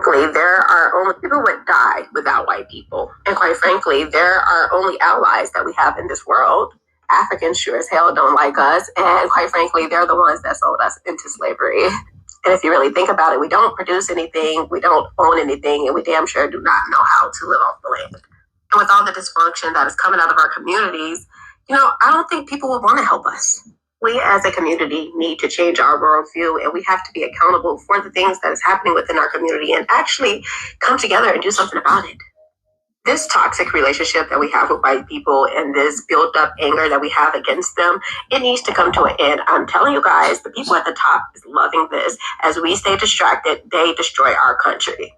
There are only people would die without white people. And quite frankly, there are only allies that we have in this world. Africans sure as hell don't like us. And quite frankly, they're the ones that sold us into slavery. And if you really think about it, we don't produce anything, we don't own anything, and we damn sure do not know how to live off the land. And with all the dysfunction that is coming out of our communities, I don't think people would want to help us. We as a community need to change our worldview, and we have to be accountable for the things that is happening within our community and actually come together and do something about it. This toxic relationship that we have with white people and this built up anger that we have against them, it needs to come to an end. I'm telling you guys, the people at the top is loving this. As we stay distracted, they destroy our country.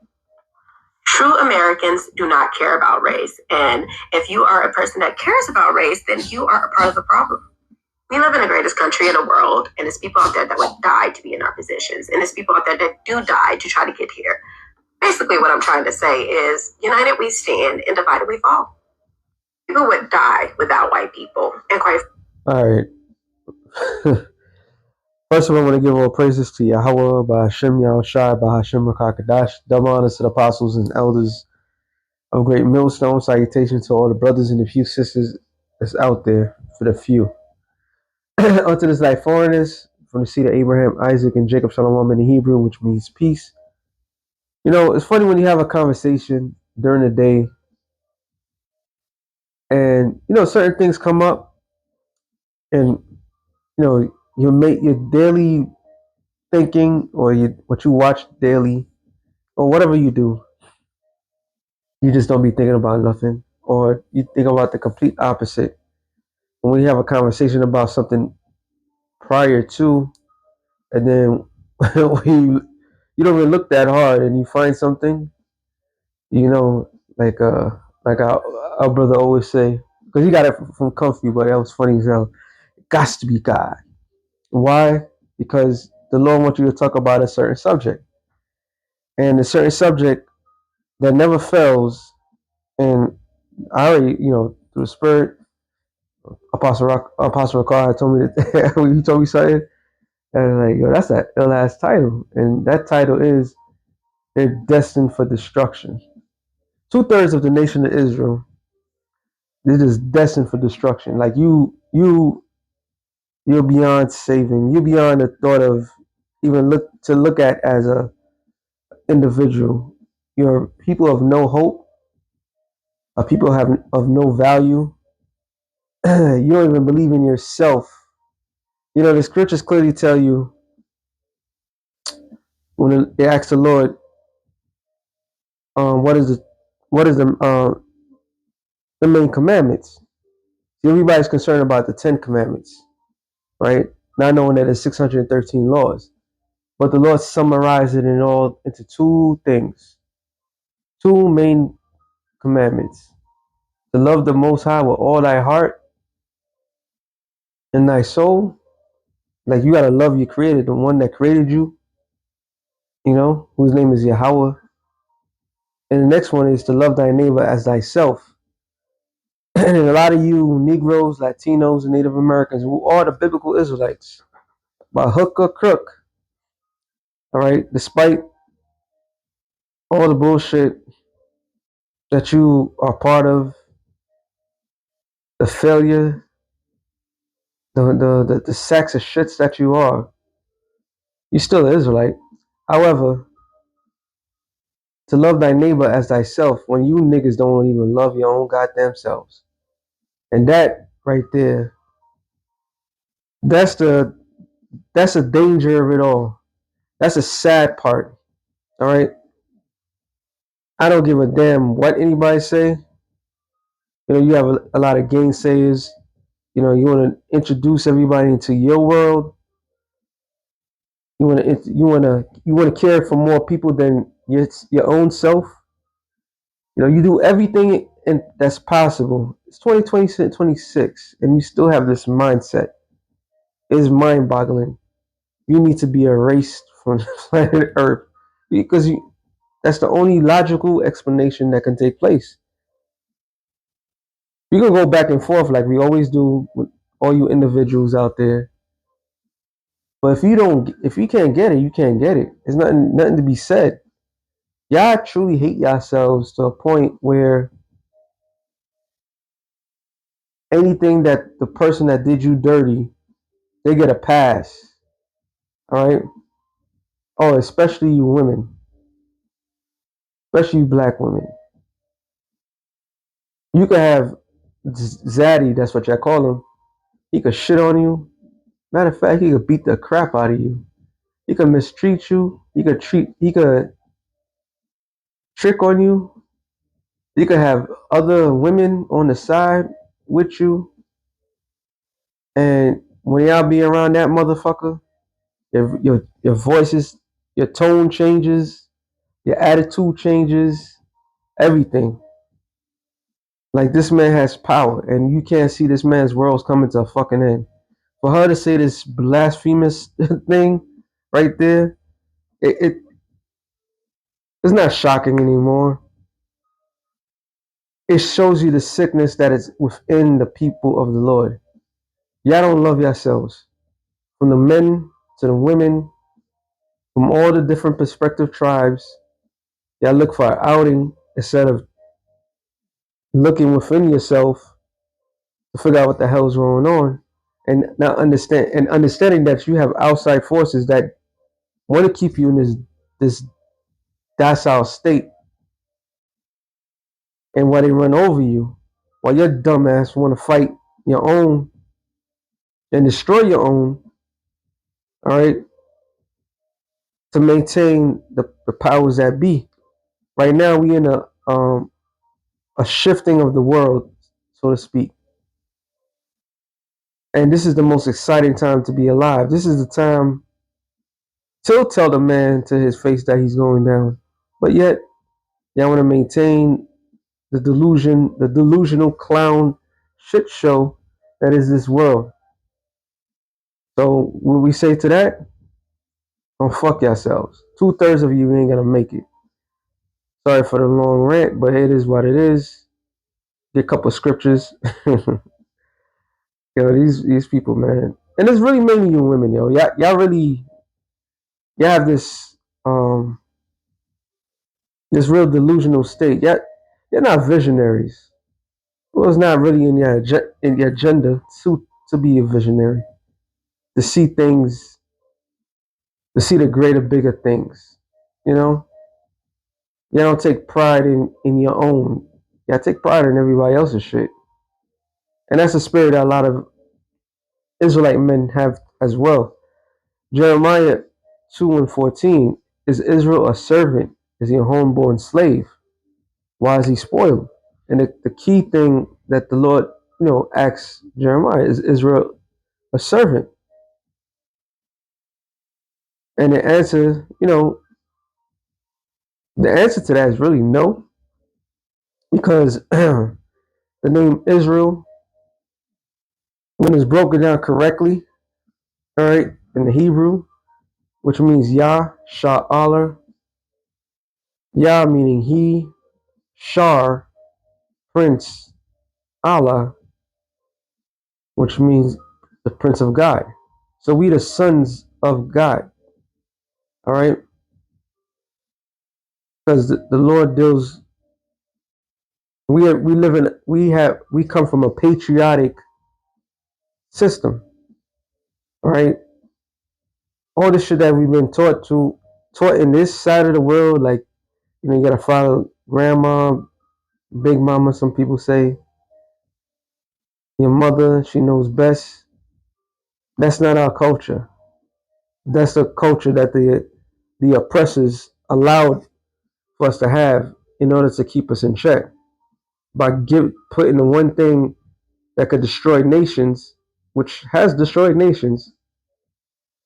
True Americans do not care about race. And if you are a person that cares about race, then you are a part of the problem. We live in the greatest country in the world, and there's people out there that would die to be in our positions, and there's people out there that do die to try to get here. Basically, what I'm trying to say is, united we stand, and divided we fall. People would die without white people, and quite. All right. First of all, I want to give all praises to Yahweh, by Hashem Yahushai, by Hashem Rakakadash. Double honors to the apostles and elders of Great Millstone. Salutations to all the brothers and the few sisters that's out there for the few. Unto this thy foreigners, from the seed of Abraham, Isaac, and Jacob, Shalom in the Hebrew, which means peace. It's funny when you have a conversation during the day and, certain things come up and, your daily thinking or what you watch daily or whatever you do, you just don't be thinking about nothing, or you think about the complete opposite. When we have a conversation about something prior to, and then you don't really look that hard and you find something, like our brother always say, because he got it from Comfy, but that was funny as hell. It got to be God. Why? Because the Lord wants you to talk about a certain subject, and a certain subject that never fails. And I already, through the Spirit, Apostle Ricard had told me that he told me something, and like, that's that last title, and that title is they're destined for destruction. 2/3 of the nation of Israel, they're just destined for destruction. Like you're beyond saving. You're beyond the thought of even look at as a individual. You're people of no hope. People of no value. You don't even believe in yourself. The scriptures clearly tell you when they ask the Lord, what is the main commandments? See, everybody's concerned about the 10 commandments, right? Not knowing that there's 613 laws, but the Lord summarized it into two things, two main commandments: to love the Most High with all thy heart and thy soul. Like you gotta love your Creator, the one that created you, whose name is Yahweh. And the next one is to love thy neighbor as thyself. And a lot of you Negroes, Latinos, and Native Americans, who are the biblical Israelites, by hook or crook, all right, despite all the bullshit that you are part of, the failure, the sacks of shits that you are, you're still an Israelite. However, to love thy neighbor as thyself, when you niggas don't even love your own goddamn selves. And that right there, that's the danger of it all. That's the sad part. All right. I don't give a damn what anybody say. You have a lot of gainsayers. You want to introduce everybody into your world. You want to care for more people than your own self. You do everything that's possible. It's 2026, and you still have this mindset. It's mind-boggling. You need to be erased from planet Earth because that's the only logical explanation that can take place. We can go back and forth like we always do with all you individuals out there. But if you can't get it, you can't get it. There's nothing to be said. Y'all truly hate yourselves to a point where anything that the person that did you dirty, they get a pass. All right. Oh, especially you women, especially you black women. You could have Zaddy, that's what y'all call him. He could shit on you. Matter of fact, he could beat the crap out of you. He could mistreat you. He could trick on you. You could have other women on the side with you. And when y'all be around that motherfucker, your voices, your tone changes, your attitude changes, everything. Like this man has power, and you can't see this man's world's coming to a fucking end. For her to say this blasphemous thing right there, it's not shocking anymore. It shows you the sickness that is within the people of the Lord. Y'all don't love yourselves. From the men to the women, from all the different perspective tribes, y'all look for an outing instead of looking within yourself to figure out what the hell's going on, and not understanding that you have outside forces that want to keep you in this docile state, and while they run over you, while your dumbass want to fight your own and destroy your own, all right, to maintain the powers that be. Right now, we in a shifting of the world, so to speak, and this is the most exciting time to be alive. This is the time to tell the man to his face that he's going down, but yet y'all want to maintain the delusional clown shit show that is this world. So what we say to that? Don't fuck yourselves. 2/3 of you ain't gonna make it. Sorry for the long rant, but it is what it is. Get a couple of scriptures. Yo, these people, man, and it's really mainly you women, yo. Y'all really, y'all have this real delusional state. You're not visionaries. Well, it's not really in your agenda to be a visionary, to see things, to see the greater, bigger things. You know, you don't take pride in your own. You take pride in everybody else's shit, and that's a spirit that a lot of Israelite men have as well. Jeremiah 2:14, is Israel a servant? Is he a homeborn slave? Why is he spoiled? And the key thing that the Lord, asks Jeremiah, is Israel a servant? And the answer to that is really no, because the name Israel, when it's broken down correctly, all right, in the Hebrew, which means Yah, Sha'ala, Yah meaning he, Shar, prince, Allah, which means the Prince of God. So we the sons of God, all right? Because the Lord deals. We come from a patriotic system, all right? All the shit that we've been taught in this side of the world, like you gotta follow grandma, big mama. Some people say your mother, she knows best. That's not our culture. That's the culture that the oppressors allowed for us to have in order to keep us in check by putting the one thing that could destroy nations, which has destroyed nations,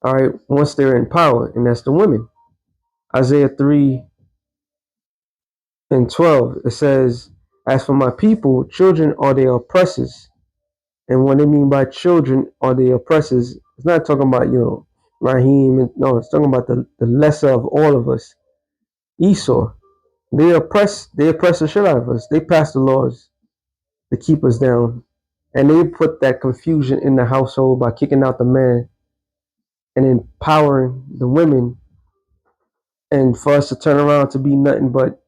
all right, once they're in power, and that's the women. Isaiah 3:12, it says, as for my people, children are their oppressors. And what they mean by children are the oppressors, it's not talking about, Raheem. No, it's talking about the lesser of all of us, Esau. They oppress the shit out of us. They pass the laws to keep us down. And they put that confusion in the household by kicking out the man and empowering the women and for us to turn around to be nothing but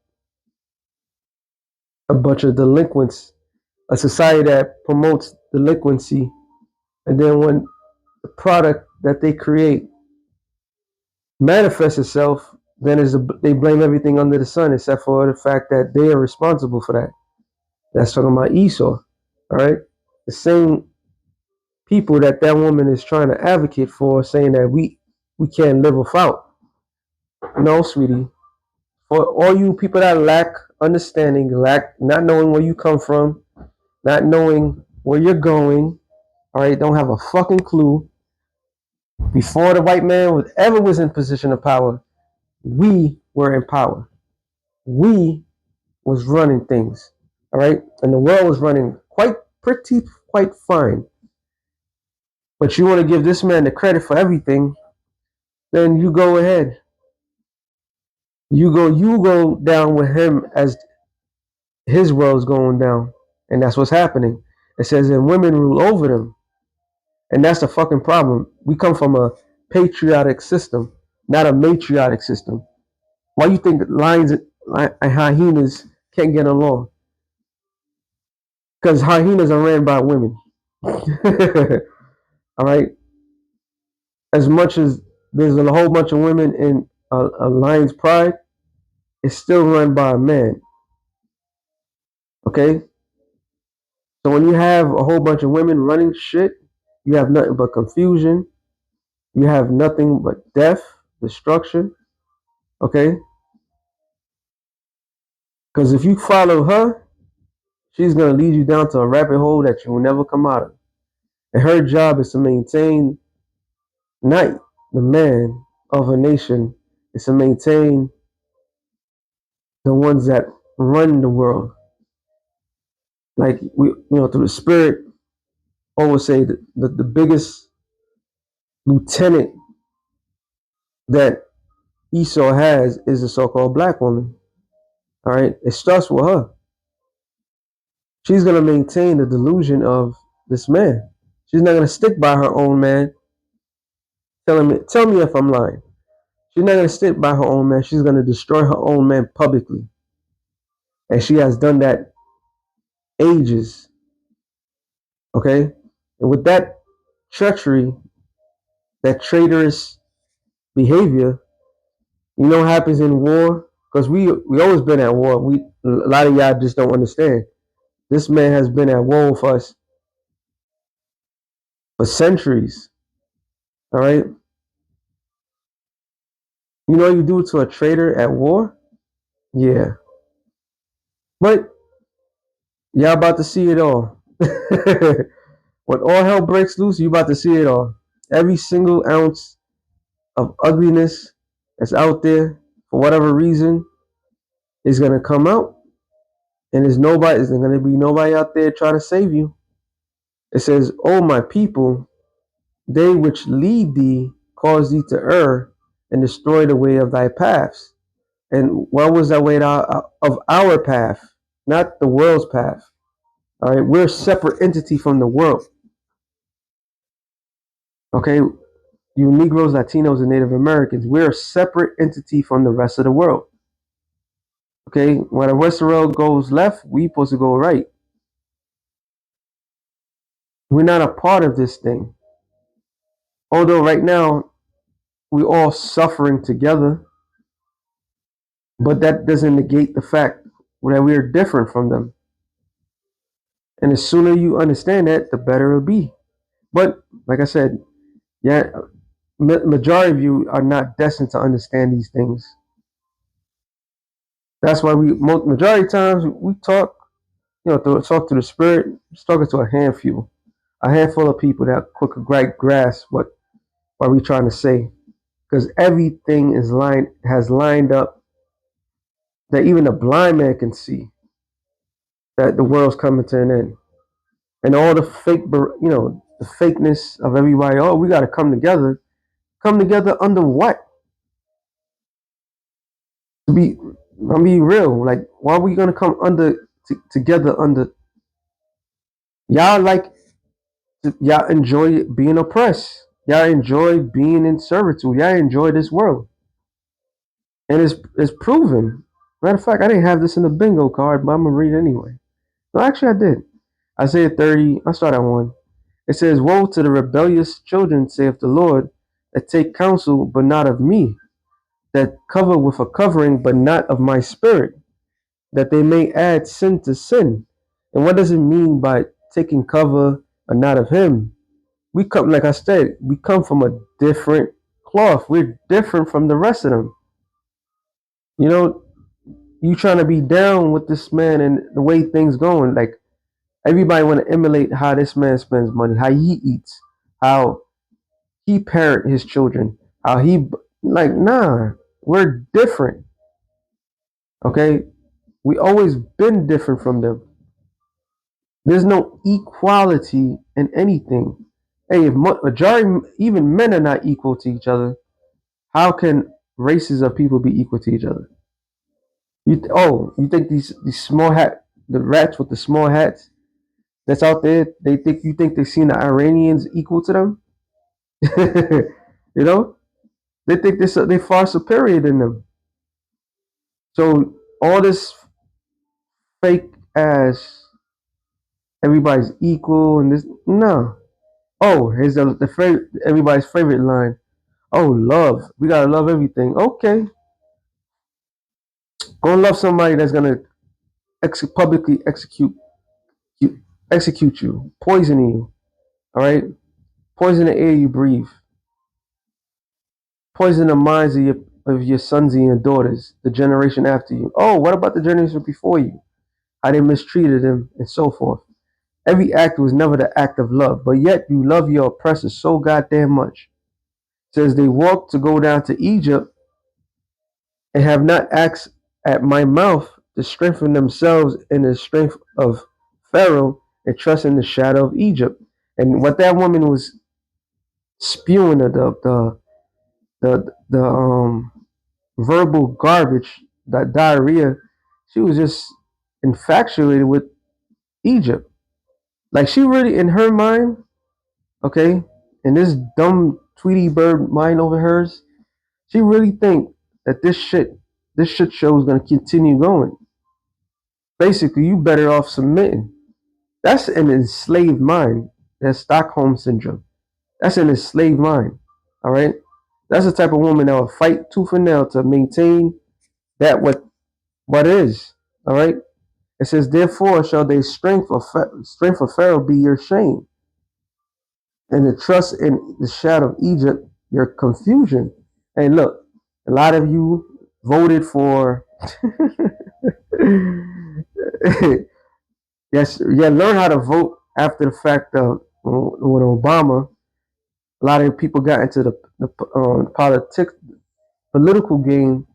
a bunch of delinquents, a society that promotes delinquency, and then when the product that they create manifests itself, then they blame everything under the sun except for the fact that they are responsible for that. That's talking about Esau, all right? The same people that woman is trying to advocate for, saying that we can't live without. No, sweetie. For all you people that lack understanding, lack not knowing where you come from, not knowing where you're going, all right, don't have a fucking clue. Before the white man ever was in position of power, we were in power. We was running things, all right, and the world was running quite fine. But you want to give this man the credit for everything, then you go ahead. You go down with him as his world's going down, and that's what's happening. It says, and women rule over them, and that's the fucking problem. We come from a patriotic system, not a matriotic system. Why you think lions and hyenas can't get along? Because hyenas are ran by women. All right. As much as there's a whole bunch of women in a lion's pride, it's still run by a man. Okay. So when you have a whole bunch of women running shit, you have nothing but confusion. You have nothing but death, destruction. Okay. Because if you follow her, she's going to lead you down to a rabbit hole that you will never come out of. And her job is to maintain not the man of a nation, is to maintain the ones that run the world. Like through the spirit, always say that the biggest lieutenant that Esau has is a so-called black woman. All right, it starts with her. She's gonna maintain the delusion of this man. She's not gonna stick by her own man. Tell me if I'm lying. She's not gonna stick by her own man. She's gonna destroy her own man publicly, and she has done that ages. Okay, and with that treachery, that traitorous behavior, you know what happens in war? Because we always been at war. A lot of y'all just don't understand. This man has been at war with us for centuries. All right. You know what you do to a traitor at war? Yeah. But y'all about to see it all. When all hell breaks loose, you about to see it all. Every single ounce of ugliness that's out there, for whatever reason, is gonna come out. And there's gonna be nobody out there trying to save you. It says, "Oh my people, they which lead thee cause thee to err and destroy the way of thy paths." And what was that way of our path, not the world's path? All right, we're a separate entity from the world. Okay, you Negroes, Latinos, and Native Americans, we're a separate entity from the rest of the world. Okay, when the rest of the world goes left, we supposed to go right. We're not a part of this thing. Although right now we're all suffering together, but that doesn't negate the fact that we are different from them. And the sooner you understand that, the better it'll be. But like I said, yeah, majority of you are not destined to understand these things. That's why majority of times we talk, talk to the spirit. Just talking to a handful of people that could grasp what we trying to say, because everything has lined up that even a blind man can see that the world's coming to an end, and all the the fakeness of everybody. Oh, we got to come together. Come together under what? I'm be real. Like, why are we gonna come together under? Y'all y'all enjoy being oppressed. Y'all enjoy being in servitude. Y'all enjoy this world. And it's proven. Matter of fact, I didn't have this in the bingo card, but I'm gonna read it anyway. No, actually, I did. Isaiah 30. I start at 1. It says, "Woe to the rebellious children, saith the Lord, that take counsel, but not of me, that cover with a covering, but not of my spirit, that they may add sin to sin." And what does it mean by taking cover or not of him? We come, like I said, we come from a different cloth. We're different from the rest of them. You know, you trying to be down with this man and the way things going. Like everybody want to emulate how this man spends money, how he eats, how he parent his children, how he like nah. We're different. Okay, we always been different from them. There's no equality in anything. Hey, if majority, even men are not equal to each other, how can races of people be equal to each other? You think these small hat, the rats with the small hats that's out there, you think they seen the Iranians equal to them? You know, they think they far superior than them. So all this fake ass, everybody's equal and this no. Oh, here's everybody's favorite line. Oh, love. We gotta love everything. Okay, go love somebody that's gonna publicly you, execute you, poison you. All right, poison the air you breathe, poison the minds of your sons and your daughters, the generation after you. Oh, what about the generation before you? How they mistreated them and so forth. Every act was never the act of love, but yet you love your oppressors so goddamn much. It says they walked to go down to Egypt and have not asked at my mouth to strengthen themselves in the strength of Pharaoh and trust in the shadow of Egypt. And what that woman was spewing the verbal garbage, that diarrhea, she was just infatuated with Egypt. Like she really in her mind, okay, in this dumb Tweety Bird mind over hers, she really think that this shit show is gonna continue going. Basically, you better off submitting. That's an enslaved mind. That's Stockholm syndrome. That's an enslaved mind. All right. That's the type of woman that will fight tooth and nail to maintain that what is. All right. It says, therefore shall they strength of Pharaoh be your shame, and the trust in the shadow of Egypt your confusion. And look, a lot of you voted for yes, yeah, learn how to vote after the fact of with Obama. A lot of people got into the political game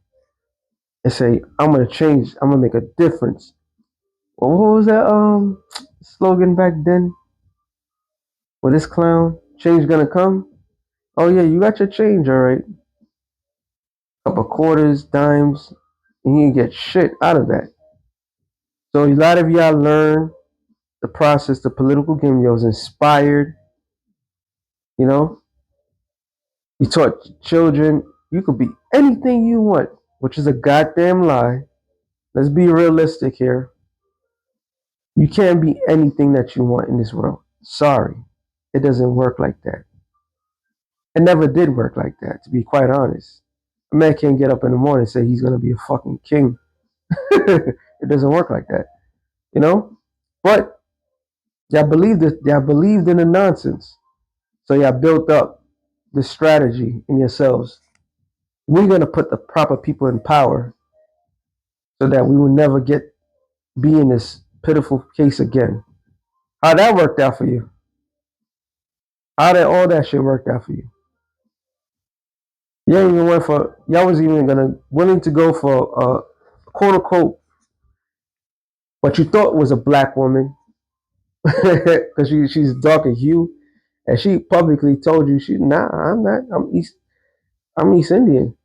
and say, "I'm gonna change. I'm gonna make a difference." Well, what was that slogan back then? With this clown, change gonna come. Oh yeah, you got your change, all right. Couple quarters, dimes, and you get shit out of that. So a lot of y'all learn the process, the political game. You was inspired, you know. You taught children you could be anything you want, which is a goddamn lie. Let's be realistic here. You can't be anything that you want in this world. Sorry. It doesn't work like that. It never did work like that, to be quite honest. A man can't get up in the morning and say he's going to be a fucking king. It doesn't work like that, you know? But y'all believed it. Y'all believed in the nonsense. So y'all built up the strategy in yourselves. We're going to put the proper people in power so that we will never be in this pitiful case again. How that worked out for you? How did all that shit work out for you? Y'all was even gonna willing to go for quote unquote what you thought was a black woman because she's dark in hue, and she publicly told you I'm not, I'm East Indian.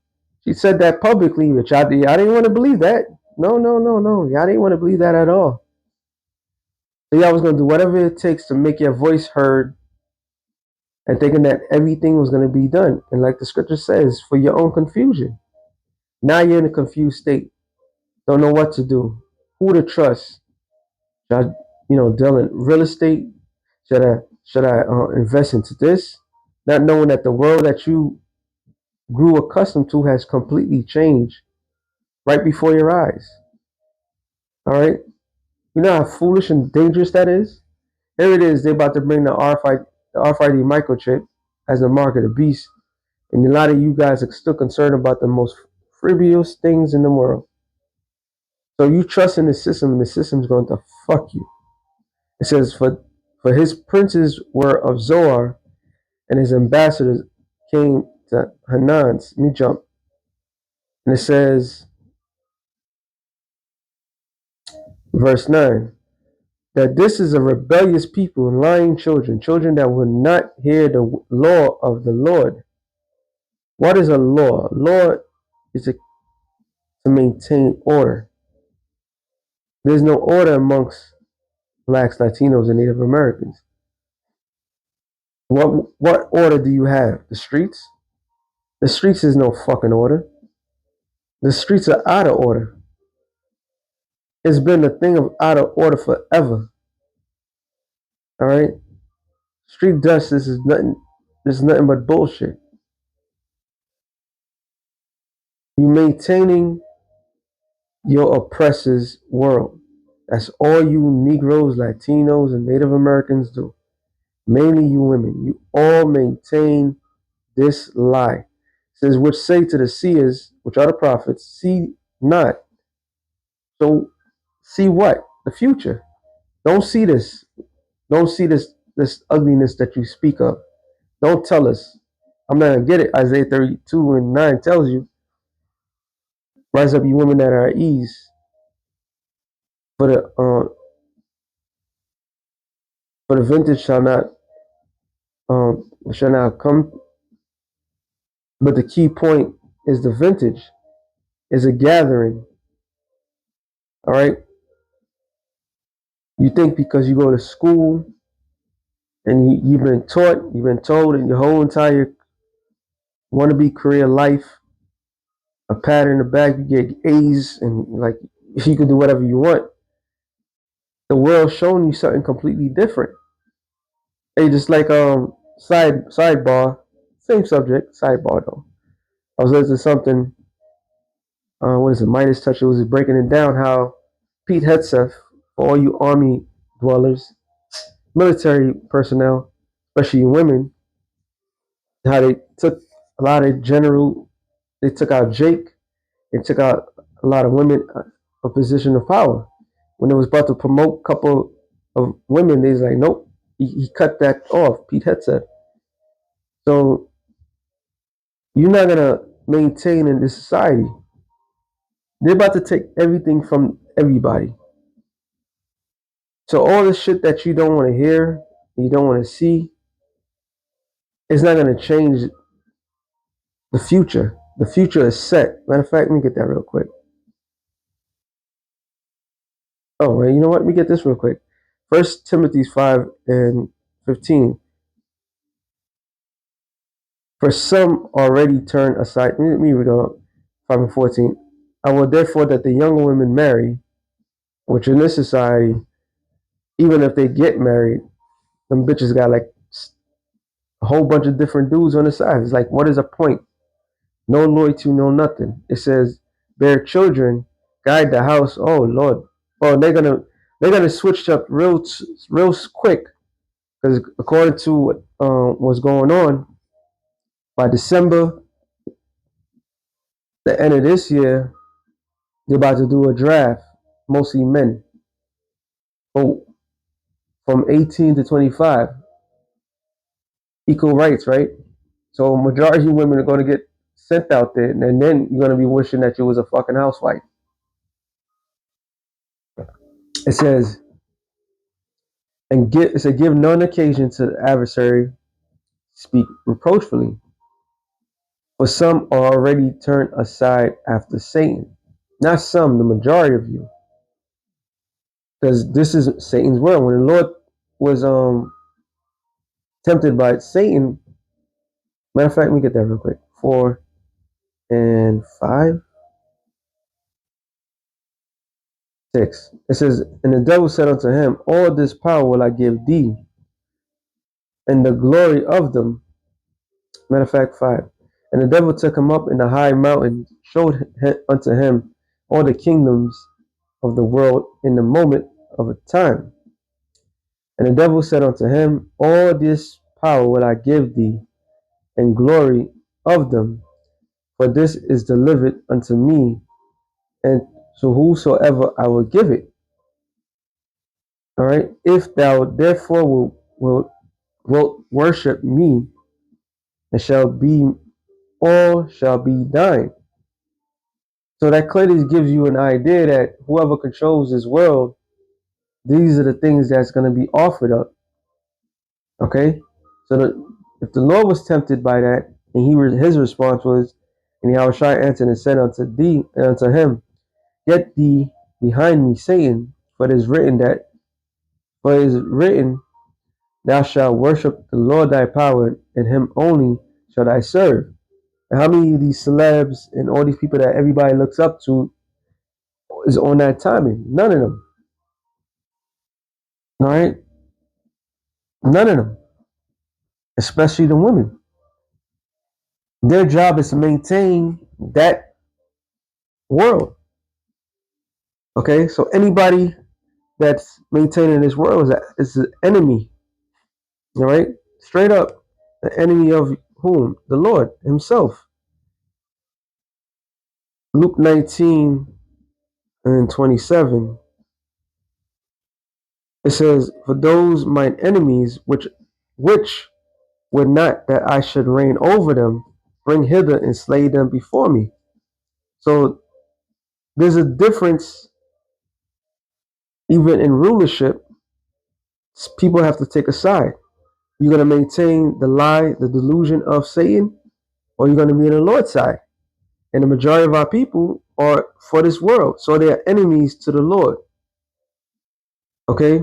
She said that publicly, but y'all didn't want to believe that. No, no, no, no, y'all didn't want to believe that at all. So y'all was gonna do whatever it takes to make your voice heard, and thinking that everything was gonna be done, and like the scripture says, for your own confusion. Now you're in a confused state. Don't know what to do. Who to trust? Should I, deal in real estate? Should I invest into this? Not knowing that the world that you grew accustomed to has completely changed right before your eyes. All right. You know how foolish and dangerous that is? Here it is. They're about to bring the RFID microchip as the mark of the beast. And a lot of you guys are still concerned about the most frivolous things in the world. So you trust in the system, and the system's going to fuck you. It says, for his princes were of Zoar, and his ambassadors came to Hanan's. Let me jump. And it says, verse 9, that this is a rebellious people and lying children, children that will not hear the law of the Lord. What is a law? Law is to maintain order. There's no order amongst blacks, Latinos, and Native Americans. What order do you have? The streets? The streets is no fucking order. The streets are out of order. It's been a thing of out of order forever. All right? Street justice is nothing. It's nothing but bullshit. You maintaining your oppressor's world. That's all you Negroes, Latinos, and Native Americans do. Mainly you women. You all maintain this lie. It says, which say to the seers, which are the prophets, see not. So see what? The future. Don't see this. Don't see this ugliness that you speak of. Don't tell us. I'm not gonna get it. Isaiah 32 and 9 tells you, rise up, you women that are at ease, for the vintage shall not come. But the key point is the vintage is a gathering. All right. You think because you go to school and you've been taught, you've been told in your whole entire wannabe career life, a pat in the back, you get A's, and like you can do whatever you want. The world's showing you something completely different. Hey, just like sidebar, same subject, sidebar though. I was listening to something. What is it? Midas Touch. It was breaking it down how Pete Hegseth, for all you army dwellers, military personnel, especially women, how they took a lot of general. They took out Jake. They took out a lot of women a position of power. When it was about to promote a couple of women, they was like, nope, he cut that off. Pete Hegseth. So you're not gonna maintain in this society. They're about to take everything from everybody. So all the shit that you don't want to hear, you don't want to see, it's not gonna change the future. The future is set. Matter of fact, let me get that real quick. Oh, well, you know what? Let me get this real quick. First Timothy 5:15. For some already turn aside. Let me read on 5:14. I will therefore that the younger women marry, which in this society, even if they get married, them bitches got like a whole bunch of different dudes on the side. It's like, what is a point? No loyalty, no nothing. It says, bear children, guide the house. Oh Lord. Oh, they're gonna switch up real quick because according to what what's going on, by December, the end of this year, they're about to do a draft, mostly men, oh, from 18 to 25, equal rights, right? So majority of women are going to get sent out there, and then you're going to be wishing that you was a fucking housewife. It says, give none occasion to the adversary, speak reproachfully. For some are already turned aside after Satan. Not some, the majority of you. Because this is Satan's world. When the Lord was tempted by Satan, matter of fact, let me get that real quick. 4 and 5. 6. It says, and the devil said unto him, all this power will I give thee, and the glory of them. Matter of fact, 5. And the devil took him up in a high mountain, showed unto him all the kingdoms of the world in the moment of a time. And the devil said unto him, all this power will I give thee, and glory of them, for this is delivered unto me, and to whosoever I will give it. All right. If thou therefore wilt worship me, and all shall be thine. So that clearly gives you an idea that whoever controls this world, these are the things that's going to be offered up. Okay. So if the Lord was tempted by that, and his response was, and Yahushua answered and said unto him, get thee behind me, Satan, for it is written, thou shalt worship the Lord thy power, and him only shall I serve. And how many of these celebs and all these people that everybody looks up to is on that timing? None of them. All right? None of them. Especially the women. Their job is to maintain that world. Okay? So anybody that's maintaining this world is an enemy. All right? Straight up. The enemy of whom? The Lord himself. Luke 19 and 27. It says, for those mine enemies which would not that I should reign over them, bring hither and slay them before me. So there's a difference even in rulership. People have to take a side. You're going to maintain the lie, the delusion of Satan, or you're going to be on the Lord's side. And the majority of our people are for this world. So they are enemies to the Lord. Okay?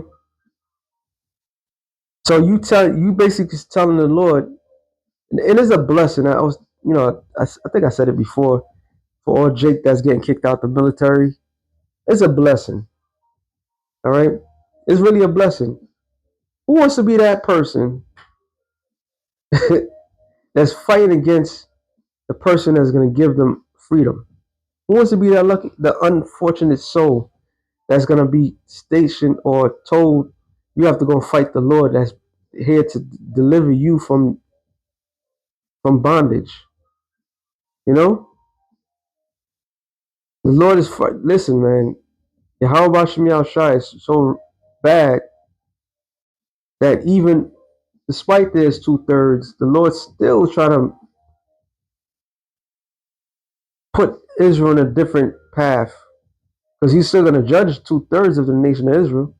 So you basically telling the Lord, and it is a blessing. I think I said it before, for all Jake that's getting kicked out the military. It's a blessing. All right? It's really a blessing. Who wants to be that person that's fighting against the person that's going to give them freedom? Who wants to be the unfortunate soul that's going to be stationed or told you have to go fight the Lord that's here to deliver you from bondage? You know, the Lord is listen, man. Yahweh Shem Shai is so bad that even despite there's 2/3, the Lord still try to put Israel in a different path because He's still going to judge 2/3 of the nation of Israel.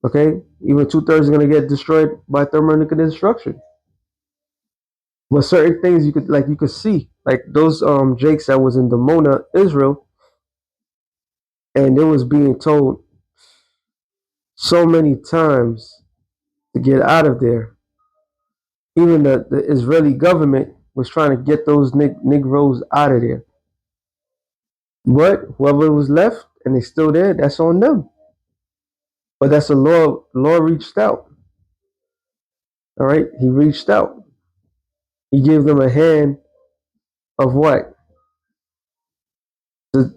Okay, even 2/3 are going to get destroyed by thermal destruction. But certain things you could see like those Jakes that was in Demona, Israel, and it was being told so many times to get out of there. Even the Israeli government was trying to get those Negroes out of there. But whoever was left and they're still there, that's on them. But that's the Lord. The Lord reached out. All right, He reached out. He gave them a hand of what to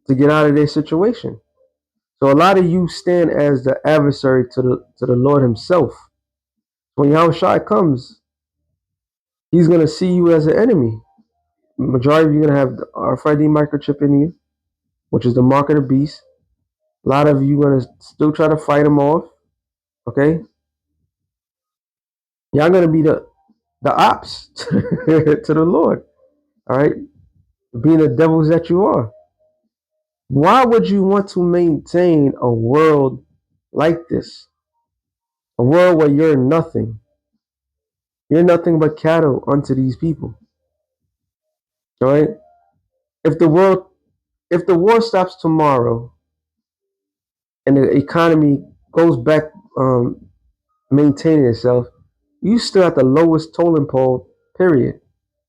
get out of their situation. So a lot of you stand as the adversary to the Lord Himself. When Yahushua comes, He's gonna see you as an enemy. The majority of you are gonna have the RFID microchip in you, which is the mark of the beast. A lot of you gonna still try to fight Him off. Okay, y'all gonna be the ops to the Lord. All right, being the devils that you are. Why would you want to maintain a world like this? A world where you're nothing. You're nothing but cattle unto these people. All right. If the war stops tomorrow and the economy goes back maintaining itself, you still at the lowest totem pole. Period.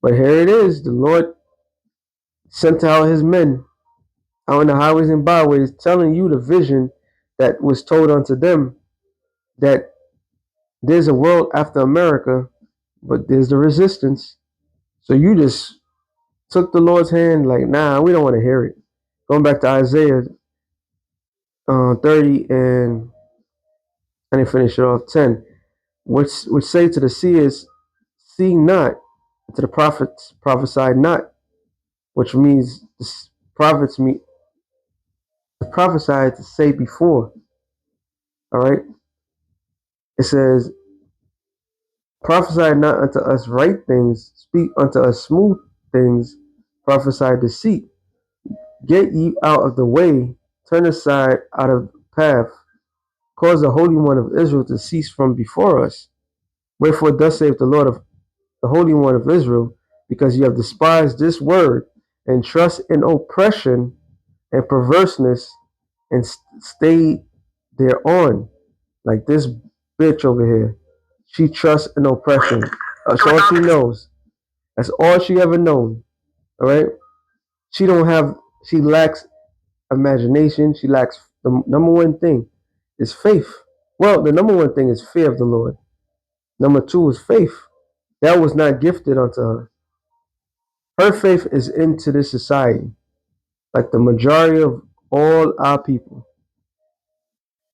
But here it is. The Lord sent out His men out in the highways and byways, telling you the vision that was told unto them, that there's a world after America, but there's the resistance. So you just took the Lord's hand, like, nah, we don't want to hear it. Going back to Isaiah 30, and I didn't finish it off 10, which say to the seers, see not, to the prophets, prophesy not, which means the prophets meet prophesied to say before. All right, it says, prophesy not unto us right things, speak unto us smooth things, prophesy deceit. Get ye out of the way, turn aside out of the path, cause the Holy One of Israel to cease from before us. Wherefore thus saith the Lord of the Holy One of Israel, because you have despised this word, and trust in oppression and perverseness, and stayed thereon, like this bitch over here. She trusts in oppression. That's all she knows. That's all she ever known. All right. She don't have. She lacks imagination. She lacks the number one thing is faith. Well, the number one thing is fear of the Lord. Number two is faith. That was not gifted unto her. Her faith is into this society, like the majority of all our people.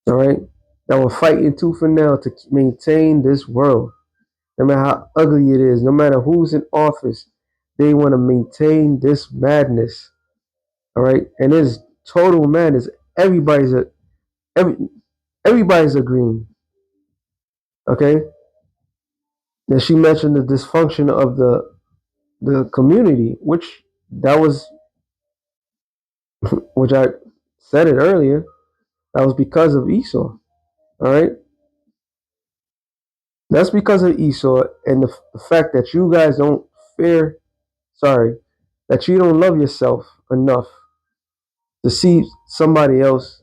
All right, that were fighting tooth and nail to maintain this world. No matter how ugly it is, no matter who's in office, they want to maintain this madness. All right, and it's total madness. Everybody's a every everybody's agreeing. Okay, then she mentioned the dysfunction of the community, which I said it earlier. That was because of Esau. All right, that's because of Esau and the fact that you guys don't fear. Sorry, that you don't love yourself enough to see somebody else,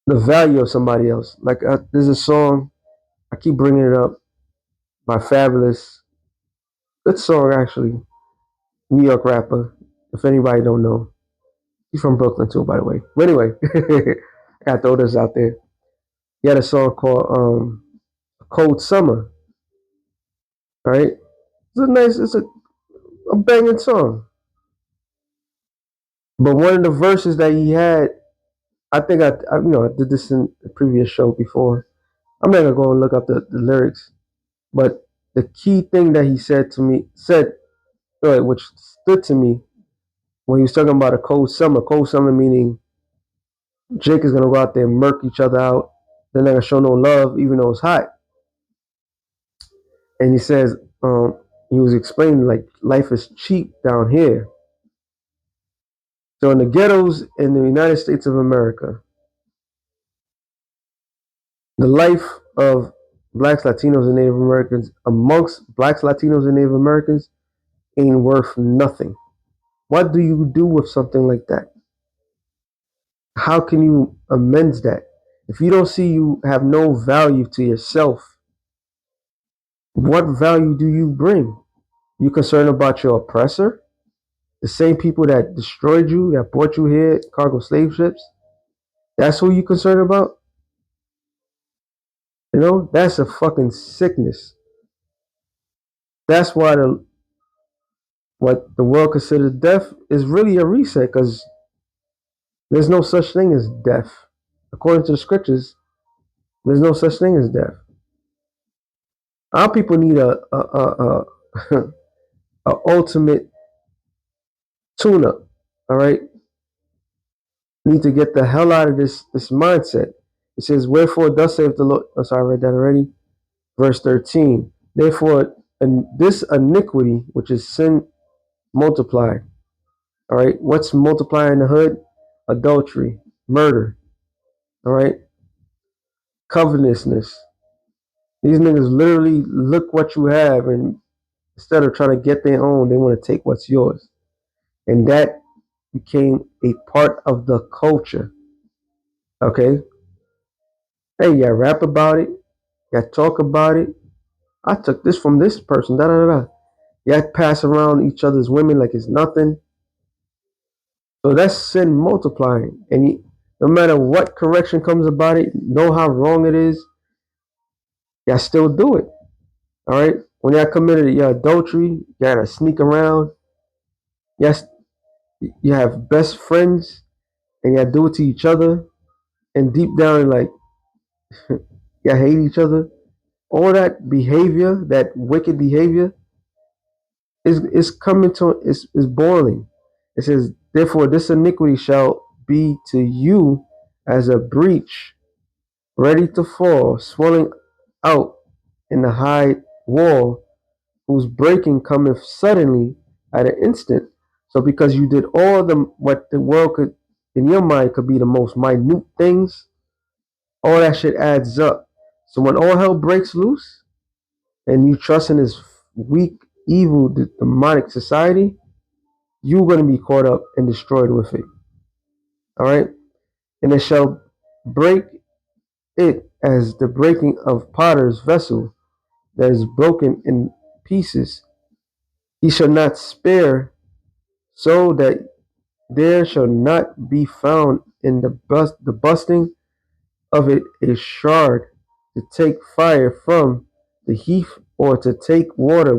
the value of somebody else. Like there's a song, I keep bringing it up, by Fabulous. Good song actually, New York rapper. If anybody don't know, he's from Brooklyn too, by the way. But anyway, I gotta throw this out there. He had a song called "Cold Summer." All right, it's a banging song. But one of the verses that he had, I think I did this in a previous show before. I'm not gonna go and look up the lyrics, but the key thing that he said, which stood to me when he was talking about a cold summer meaning Jake is gonna go out there and murk each other out. They're not gonna show no love, even though it's hot. And he says, he was explaining like life is cheap down here. So in the ghettos in the United States of America, the life of blacks, Latinos, and Native Americans amongst blacks, Latinos, and Native Americans ain't worth nothing. What do you do with something like that? How can you amend that? If you don't see you have no value to yourself, what value do you bring? You concerned about your oppressor? The same people that destroyed you, that brought you here, cargo slave ships? That's who you concerned about? You know, that's a fucking sickness. That's why what the world considers death is really a reset, because there's no such thing as death. According to the scriptures, there's no such thing as death. Our people need a ultimate tune-up. All right, need to get the hell out of this mindset. It says, "Wherefore thus saith the Lord." Oh, sorry, I read that already. Verse 13. Therefore, and this iniquity, which is sin, multiplied. All right, what's multiplying in the hood? Adultery, murder. All right, covetousness. These niggas literally look what you have, and instead of trying to get their own, they want to take what's yours. And that became a part of the culture. Okay? Hey, yeah, rap about it. Yeah, talk about it. I took this from this person. Da da da. Yeah, pass around each other's women like it's nothing. So that's sin multiplying. And no matter what correction comes about it, know how wrong it is, y'all still do it. All right. When y'all committed your adultery, you gotta sneak around. Yes, you have best friends, and y'all do it to each other. And deep down, like y'all hate each other. All that behavior, that wicked behavior, is coming to is boiling. It says, therefore, this iniquity shall be to you as a breach, ready to fall, swelling out in the high wall, whose breaking cometh suddenly at an instant. So because you did all the what the world could in your mind could be the most minute things, all that shit adds up. So when all hell breaks loose and you trust in this weak, evil, demonic society, you're going to be caught up and destroyed with it. All right? And it shall break it as the breaking of potter's vessel that is broken in pieces. He shall not spare, so that there shall not be found in the busting of it a shard to take fire from the heath, or to take water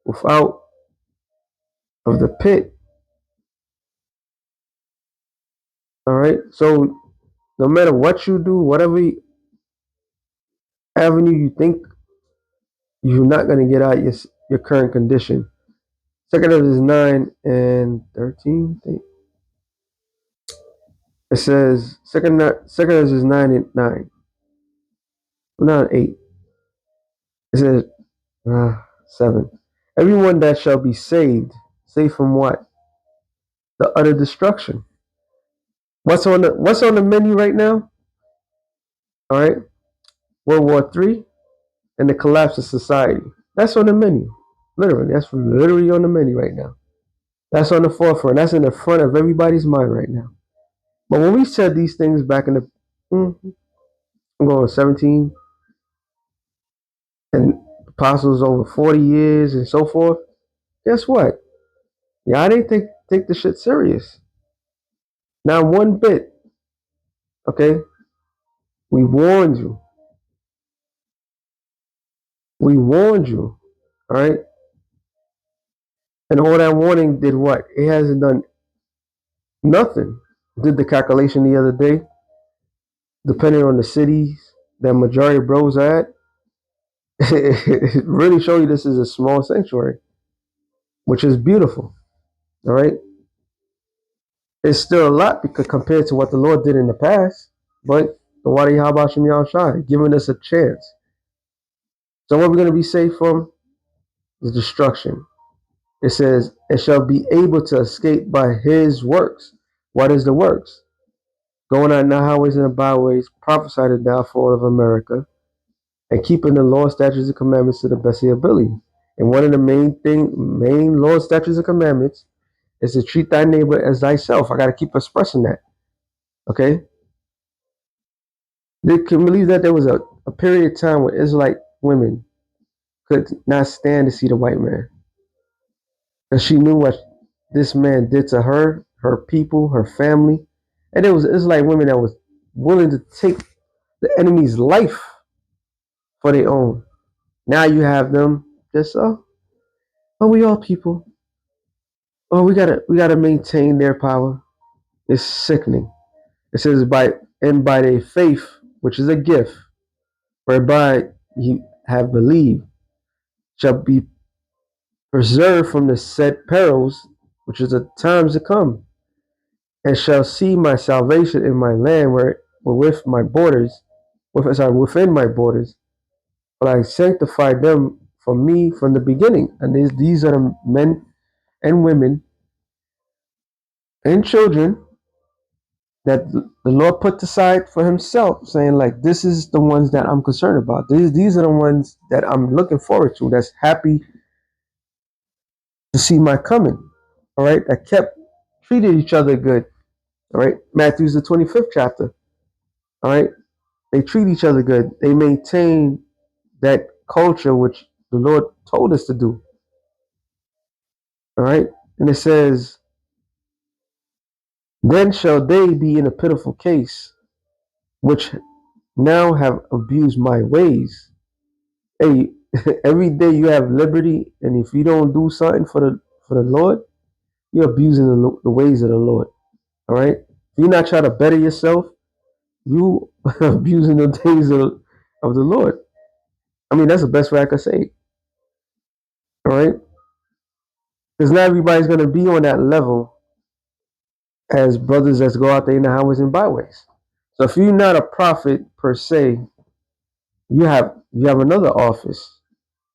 without of the pit. All right. So no matter what you do, whatever avenue you think, you're not going to get out your current condition. Second is 9 and 13. It says second is 9 and 9. Not 8. It says 7. Everyone that shall be saved from what? The utter destruction. What's on the menu right now? All right, World War III and the collapse of society. That's on the menu. Literally, that's literally on the menu right now. That's on the forefront. That's in the front of everybody's mind right now. But when we said these things back in the, I'm going 17, and apostles over 40 years and so forth, guess what? Y'all didn't take the shit serious. Not one bit. Okay? We warned you. We warned you. All right? And all that warning did what? It hasn't done nothing. Did the calculation the other day, depending on the cities that majority of bros are at, it really show you this is a small sanctuary, which is beautiful. All right? It's still a lot because compared to what the Lord did in the past, but the Wadi Habashim Yahushai giving us a chance. So what we're going to be safe from is destruction. It says, it shall be able to escape by his works. What is the works? Going on the highways and the byways, prophesy the downfall of America, and keeping the law, statutes, and commandments to the best of your ability. And one of the main law, statutes, and commandments is to treat thy neighbor as thyself. I got to keep expressing that. Okay? They can believe that there was a period of time where Israelite women could not stand to see the white man. Because she knew what this man did to her, her people, her family. And there was Israelite women that was willing to take the enemy's life for their own. Now you have them just we all people. Oh, we gotta maintain their power. It's sickening. It says by their faith, which is a gift, whereby ye have believed, shall be preserved from the said perils, which is the times to come, and shall see my salvation in my land with my borders, within my borders, but I sanctified them for me from the beginning. And these are the men and women and children that the Lord put aside for himself, saying, like, this is the ones that I'm concerned about. These are the ones that I'm looking forward to, that's happy to see my coming. All right, that kept treated each other good. All right, Matthew's the 25th chapter. All right, they treat each other good. They maintain that culture which the Lord told us to do. All right, and it says Then shall they be in a pitiful case, which now have abused my ways. Hey, every day you have liberty, and if you don't do something for the Lord, you're abusing the ways of the Lord. All right. If you're not trying to better yourself, you abusing the days of the Lord. I mean, that's the best way I could say it. All right. Because not everybody's going to be on that level as brothers that go out there in the highways and byways. So if you're not a prophet per se, you have another office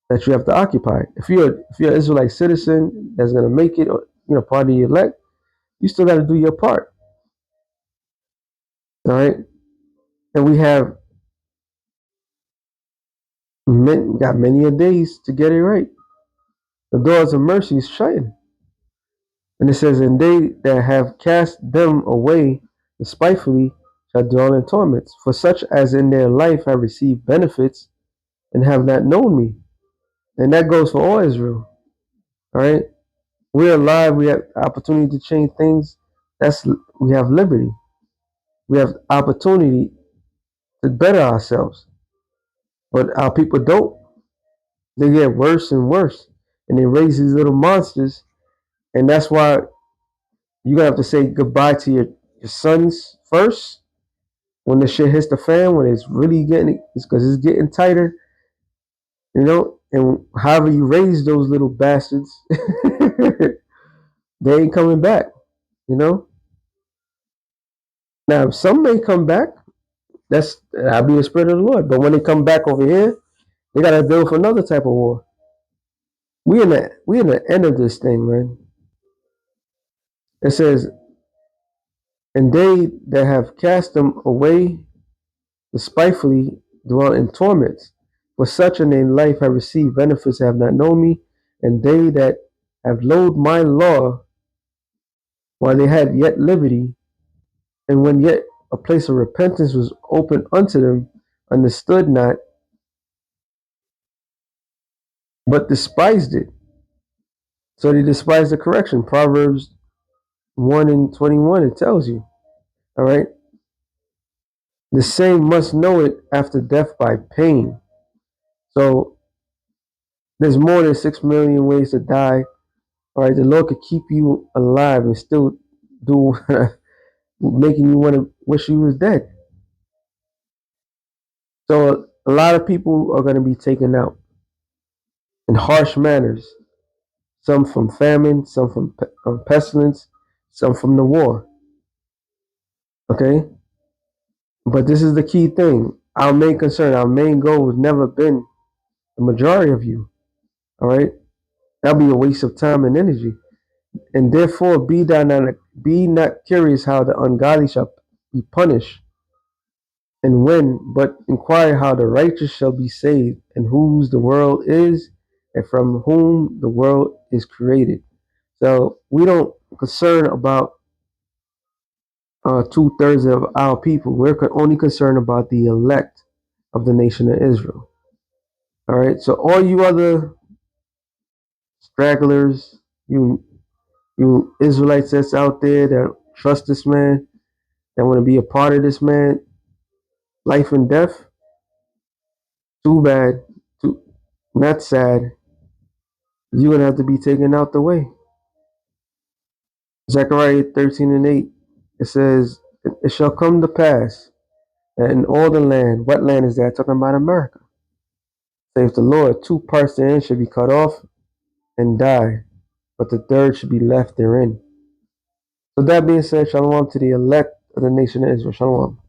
that you have to occupy. If you're an Israelite citizen that's going to make it, or part of the elect, you still got to do your part. All right. And we have got many a days to get it right. The doors of mercy is shutting. And it says, and they that have cast them away despitefully shall dwell in torments, for such as in their life have received benefits and have not known me. And that goes for all Israel. All right. We're alive. We have opportunity to change things. We have liberty. We have opportunity to better ourselves. But our people don't. They get worse and worse. And they raise these little monsters. And that's why you're gonna have to say goodbye to your sons first. When the shit hits the fan, when it's really it's because it's getting tighter, and however you raise those little bastards, they ain't coming back, you know. Now some may come back. That'll be the spirit of the Lord. But when they come back over here, they gotta deal with another type of war. We in the end of this thing, man. It says, and they that have cast them away despitefully dwell in torments. For such in their life have received benefits have not known me, and they that have loathed my law while they had yet liberty, and when yet a place of repentance was open unto them, understood not, but despised it. So they despised the correction. Proverbs 1 and 21, it tells you. All right. The same must know it after death by pain. So there's more than 6 million ways to die. All right. The Lord could keep you alive and still do making you want to wish you was dead. So a lot of people are going to be taken out in harsh manners. Some from famine, some from pestilence, some from the war. Okay? But this is the key thing. Our main concern, our main goal has never been the majority of you. All right? That'll be a waste of time and energy. And therefore, be not curious how the ungodly shall be punished and when, but inquire how the righteous shall be saved, and whose the world is, and from whom the world is created. So we don't concern about 2/3 of our people. We're only concerned about the elect of the nation of Israel. All right. So all you other stragglers, you Israelites that's out there that trust this man, that want to be a part of this man, life and death. Too bad. Too not sad. You're gonna have to be taken out the way. Zechariah 13 and 8. It says, "It shall come to pass that in all the land, what land is that? Talking about America. Saith the Lord, 2 parts therein should be cut off and die, but the third should be left therein." So that being said, shalom to the elect of the nation of Israel. Shalom.